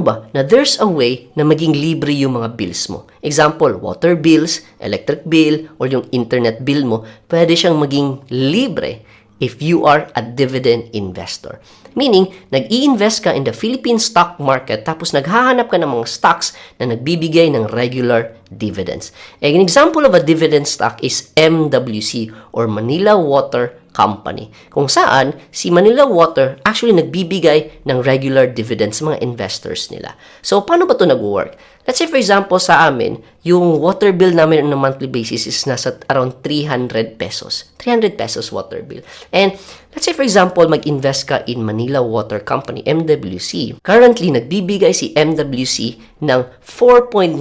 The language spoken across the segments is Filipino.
mo ba na there's a way na maging libre yung mga bills mo? Example, water bills, electric bill, or yung internet bill mo, pwede siyang maging libre if you are a dividend investor. Meaning, nag-i-invest ka in the Philippine stock market tapos naghahanap ka ng mga stocks na nagbibigay ng regular dividends. An example of a dividend stock is MWC or Manila Water Company, kung saan si Manila Water actually nagbibigay ng regular dividends sa mga investors nila. So, paano ba ito nag-work? Let's say, for example, sa amin, yung water bill namin on a monthly basis is nasa around 300 pesos. 300 pesos water bill. And let's say, for example, mag-invest ka in Manila Water Company, MWC. Currently, nagbibigay si MWC ng 4.93%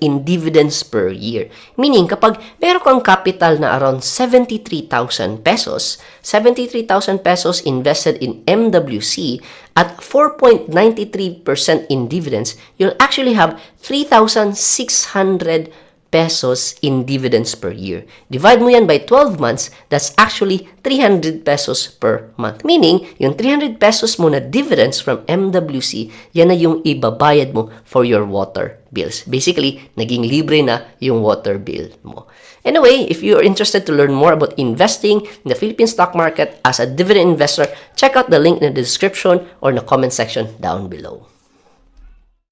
in dividends per year. Meaning, kapag meron kang capital na around 73,000 pesos, 73,000 pesos invested in MWC at 4.93% in dividends, you'll actually have 3,600 pesos in dividends per year. Divide mo yan by 12 months, that's actually 300 pesos per month. Meaning, yung 300 pesos mo na dividends from MWC, yan na yung ibabayad mo for your water bills. Basically, naging libre na yung water bill mo. Anyway, if you're interested to learn more about investing in the Philippine stock market as a dividend investor, check out the link in the description or in the comment section down below.